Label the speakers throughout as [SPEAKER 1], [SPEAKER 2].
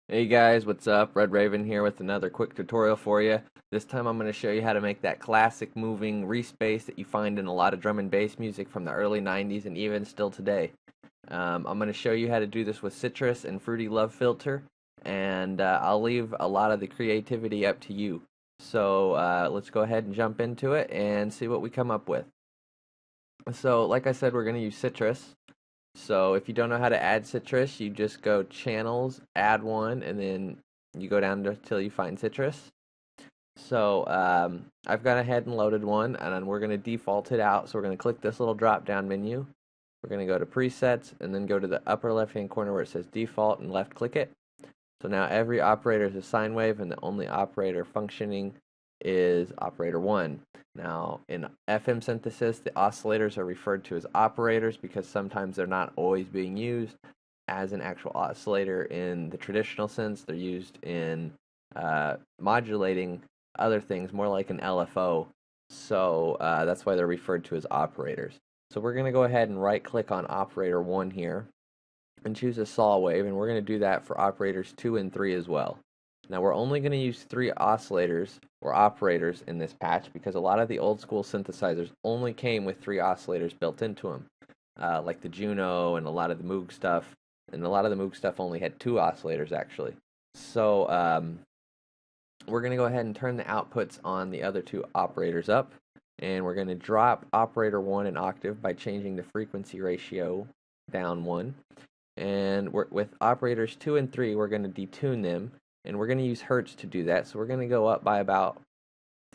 [SPEAKER 1] Hey guys, what's up? RedRaven here with another quick tutorial for you. This time I'm going to show you how to make that classic moving Reese bass that you find in a lot of drum and bass music from the early 90s and even still today. I'm going to show you how to do this with Sytrus and Fruity Love Filter, and I'll leave a lot of the creativity up to you. So let's go ahead and jump into it and see what we come up with. So like I said, we're going to use Sytrus. So if you don't know how to add Sytrus, you just go channels, add one, and then you go down until you find Sytrus. So I've gone ahead and loaded one, and then we're going to default it out. So we're going to click this little drop-down menu. We're going to go to presets, and then go to the upper left-hand corner where it says default, and left-click it. So now every operator is a sine wave, and the only operator functioning is operator 1. Now, in FM synthesis, the oscillators are referred to as operators because sometimes they're not always being used as an actual oscillator in the traditional sense. They're used in modulating other things, more like an LFO. So that's why they're referred to as operators. So we're going to go ahead and right-click on operator 1 here and choose a saw wave, and we're going to do that for operators 2 and 3 as well. Now we're only going to use 3 oscillators or operators in this patch because a lot of the old school synthesizers only came with 3 oscillators built into them, like the Juno and a lot of the Moog stuff, and a lot of the Moog stuff only had 2 oscillators actually. So we're going to go ahead and turn the outputs on the other 2 operators up, and we're going to drop operator 1 an octave by changing the frequency ratio down 1. And with operators 2 and 3, we're going to detune them, and we're going to use hertz to do that. So we're going to go up by about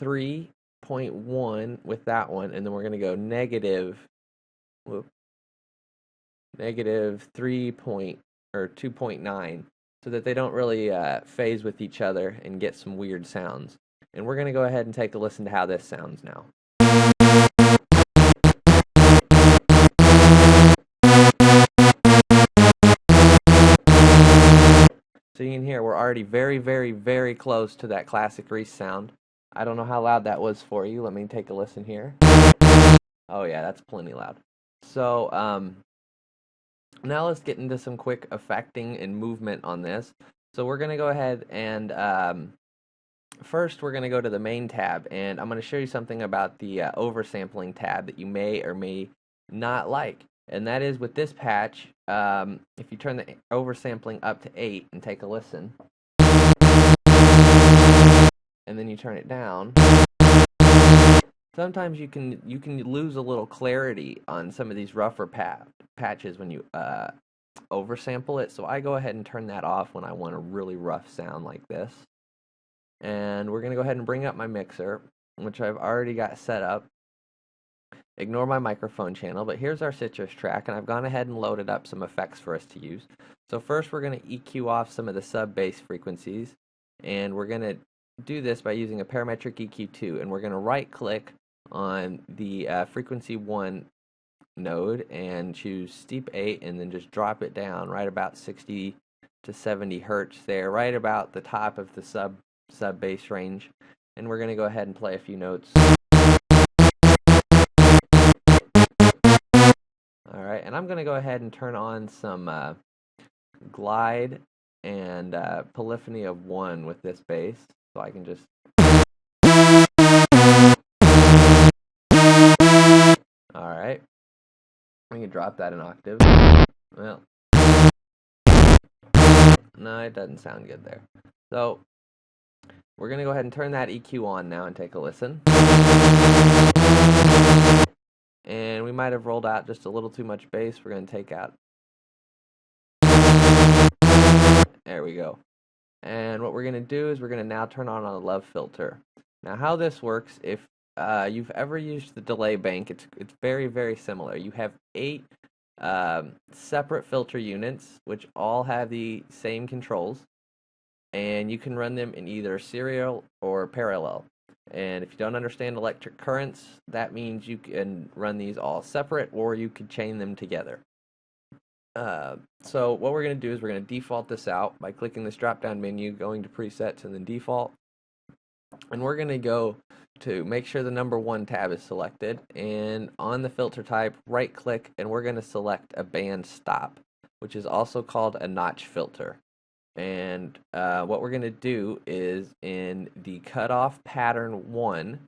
[SPEAKER 1] 3.1 with that one, and then we're going to go negative 3 or 2.9, so that they don't really phase with each other and get some weird sounds. And we're going to go ahead and take a listen to how this sounds now. So you can hear we're already very, very, very close to that classic Reese sound. I don't know how loud that was for you. Let me take a listen here. Oh yeah, that's plenty loud. So now let's get into some quick affecting and movement on this. So we're going to go ahead and first we're going to go to the main tab, and I'm going to show you something about the oversampling tab that you may or may not like. And that is with this patch, if you turn the oversampling up to 8 and take a listen, and then you turn it down, sometimes you can lose a little clarity on some of these rougher patches when you oversample it. So I go ahead and turn that off when I want a really rough sound like this. And we're going to go ahead and bring up my mixer, which I've already got set up. Ignore my microphone channel, but here's our Sytrus track, and I've gone ahead and loaded up some effects for us to use. So first we're going to EQ off some of the sub-bass frequencies, and we're going to do this by using a parametric EQ2, and we're going to right-click on the frequency 1 node and choose steep 8, and then just drop it down right about 60 to 70 hertz there, right about the top of the sub-bass range. And we're going to go ahead and play a few notes. Alright, and I'm going to go ahead and turn on some glide and polyphony of 1 with this bass, so I can just... Alright, we can drop that an octave. Well, no, it doesn't sound good there. So, we're going to go ahead and turn that EQ on now and take a listen. And we might have rolled out just a little too much bass. We're going to take out. There we go. And what we're going to do is we're going to now turn on a love filter. Now how this works, if you've ever used the delay bank, it's very, very similar. You have 8 separate filter units, which all have the same controls. And you can run them in either serial or parallel. And if you don't understand electric currents, that means you can run these all separate, or you could chain them together. So what we're going to do is we're going to default this out by clicking this drop-down menu, going to presets, and then default. And we're going to go to make sure the number 1 tab is selected, and on the filter type, right-click, and we're going to select a band stop, which is also called a notch filter. And what we're going to do is in the cutoff pattern 1,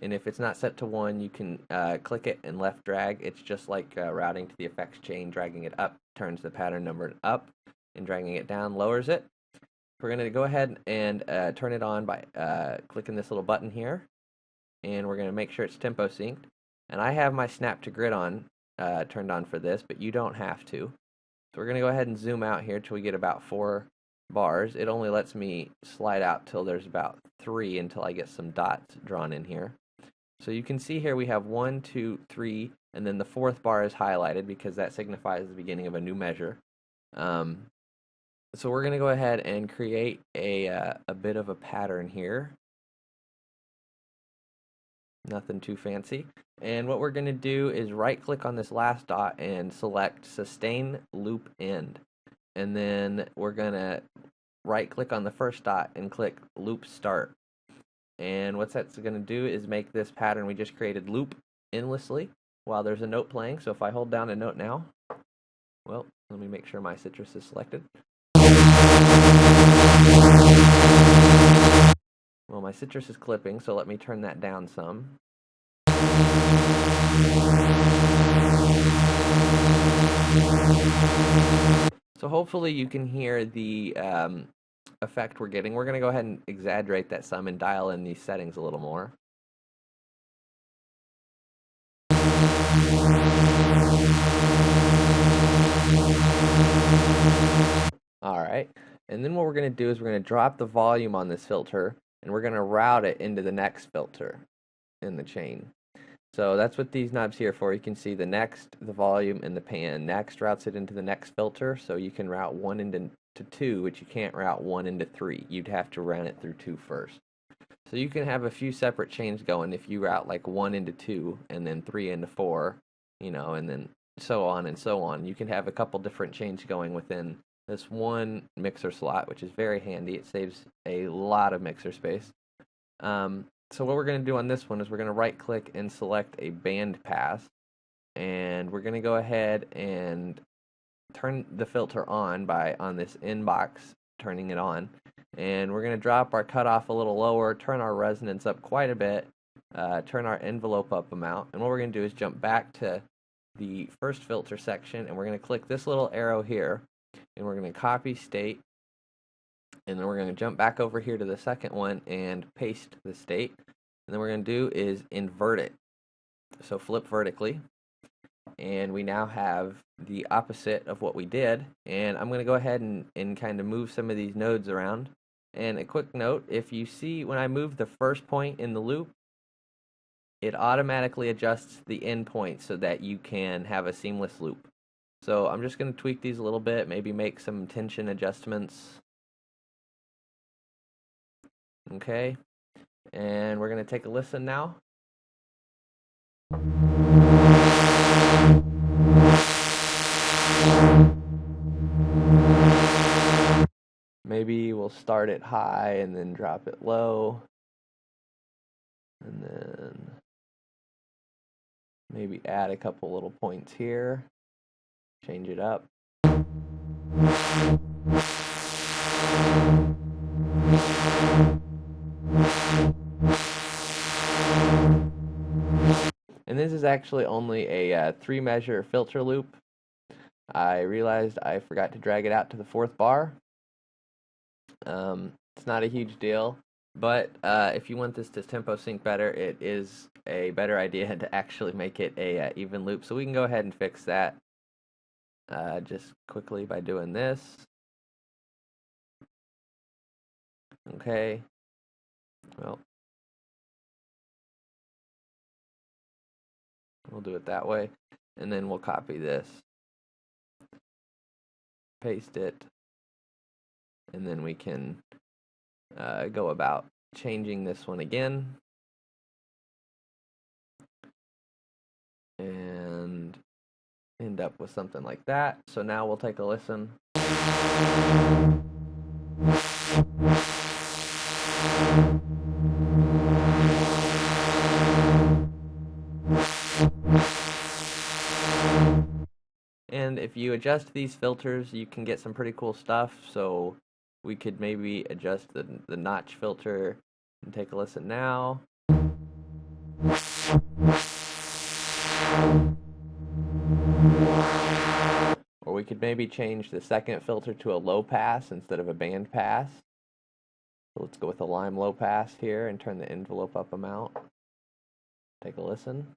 [SPEAKER 1] and if it's not set to 1, you can click it and left drag. It's just like routing to the effects chain. Dragging it up turns the pattern number up, and dragging it down lowers it. We're going to go ahead and turn it on by clicking this little button here, and we're going to make sure it's tempo synced. And I have my snap to grid on turned on for this, but you don't have to. So we're going to go ahead and zoom out here till we get about 4 bars. It only lets me slide out till there's about 3 until I get some dots drawn in here. So you can see here we have 1, 2, 3, and then the 4th bar is highlighted because that signifies the beginning of a new measure. So we're going to go ahead and create a bit of a pattern here. Nothing too fancy. And what we're going to do is right click on this last dot and select sustain loop end. And then we're going to right click on the first dot and click loop start. And what that's going to do is make this pattern we just created loop endlessly while there's a note playing. So if I hold down a note now, well, let me make sure my Sytrus is selected. Well, my Sytrus is clipping, so let me turn that down some. So hopefully you can hear the effect we're getting. We're going to go ahead and exaggerate that some and dial in these settings a little more. Alright, and then what we're going to do is we're going to drop the volume on this filter, and we're going to route it into the next filter in the chain. So that's what these knobs here for. You can see the next, the volume, and the pan. Next routes it into the next filter, so you can route 1 into 2, but you can't route 1 into 3. You'd have to run it through 2 first. So you can have a few separate chains going if you route like 1 into 2, and then 3 into 4, you know, and then so on and so on. You can have a couple different chains going within this one mixer slot, which is very handy. It saves a lot of mixer space. So what we're going to do on this one is we're going to right click and select a band pass, and we're going to go ahead and turn the filter on by on this inbox, turning it on, and we're going to drop our cutoff a little lower, turn our resonance up quite a bit, turn our envelope up amount, and what we're going to do is jump back to the first filter section, and we're going to click this little arrow here, and we're going to copy state, and then we're going to jump back over here to the second one and paste the state, and then what we're going to do is invert it, so flip vertically, and we now have the opposite of what we did. And I'm going to go ahead and kind of move some of these nodes around. And a quick note, if you see when I move the first point in the loop, it automatically adjusts the end point so that you can have a seamless loop. So I'm just going to tweak these a little bit, maybe make some tension adjustments. Okay, and we're going to take a listen now. Maybe we'll start it high and then drop it low, and then maybe add a couple little points here, change it up. And this is actually only a 3-measure filter loop. I realized I forgot to drag it out to the 4th bar. It's not a huge deal, but if you want this to tempo sync better, it is a better idea to actually make it a even loop. So we can go ahead and fix that just quickly by doing this. Okay, well, we'll do it that way, and then we'll copy this, paste it, and then we can go about changing this one again, and end up with something like that. So now we'll take a listen. And if you adjust these filters, you can get some pretty cool stuff. So we could maybe adjust the notch filter and take a listen now. Or we could maybe change the second filter to a low pass instead of a band pass. So let's go with a lime low pass here and turn the envelope up amount. Take a listen.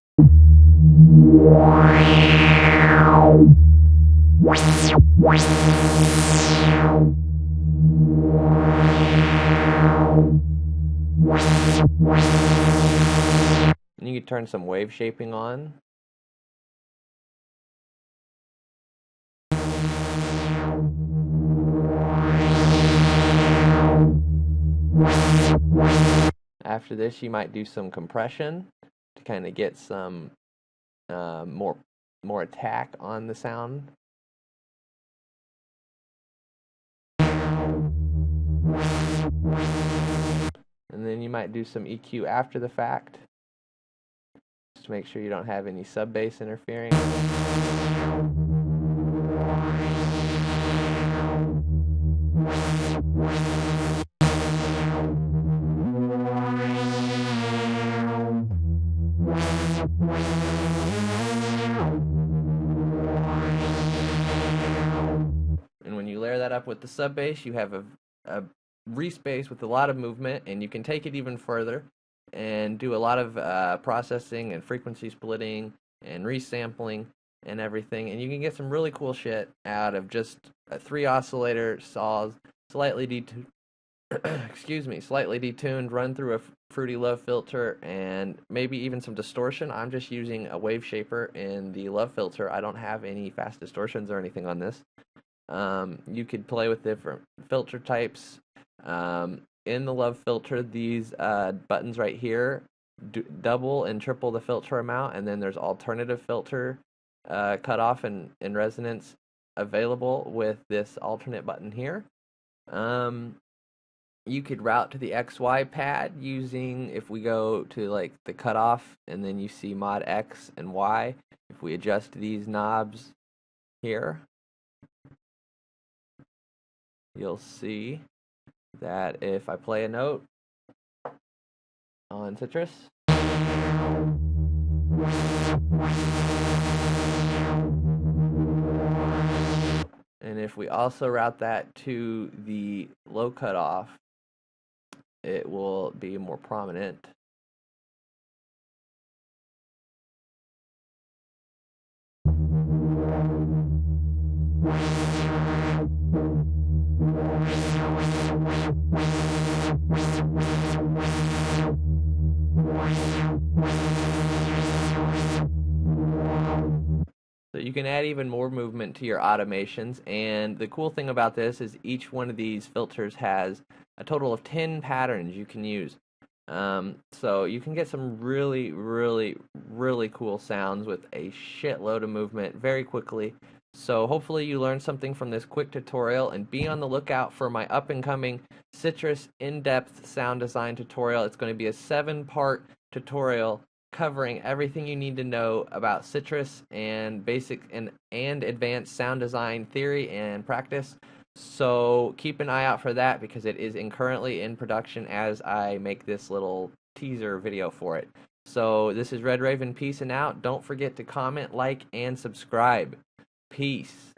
[SPEAKER 1] And you can turn some wave shaping on. After this, you might do some compression to kind of get some more attack on the sound. And then you might do some EQ after the fact, just to make sure you don't have any sub bass interfering. And when you layer that up with the sub bass, you have a Reese bass with a lot of movement, and you can take it even further and do a lot of processing and frequency splitting and resampling and everything, and you can get some really cool shit out of just a 3 oscillator saws, slightly slightly detuned, run through a Fruity Love filter, and maybe even some distortion. I'm just using a wave shaper in the Love filter. I don't have any fast distortions or anything on this. You could play with different filter types. In the Love filter, these buttons right here double and triple the filter amount, and then there's alternative filter cutoff and resonance available with this alternate button here. You could route to the XY pad using, if we go to like the cutoff and then you see mod X and Y, if we adjust these knobs here, you'll see that if I play a note on Sytrus, and if we also route that to the low cutoff, it will be more prominent. So you can add even more movement to your automations, and the cool thing about this is each one of these filters has a total of 10 patterns you can use. So you can get some really, really, really cool sounds with a shitload of movement very quickly. So hopefully you learned something from this quick tutorial, and be on the lookout for my up-and-coming Sytrus in-depth sound design tutorial. It's going to be a 7-part tutorial covering everything you need to know about Sytrus and basic and advanced sound design theory and practice. So keep an eye out for that, because it is currently in production as I make this little teaser video for it. So this is RedRaven, peace and out. Don't forget to comment, like, and subscribe. Peace.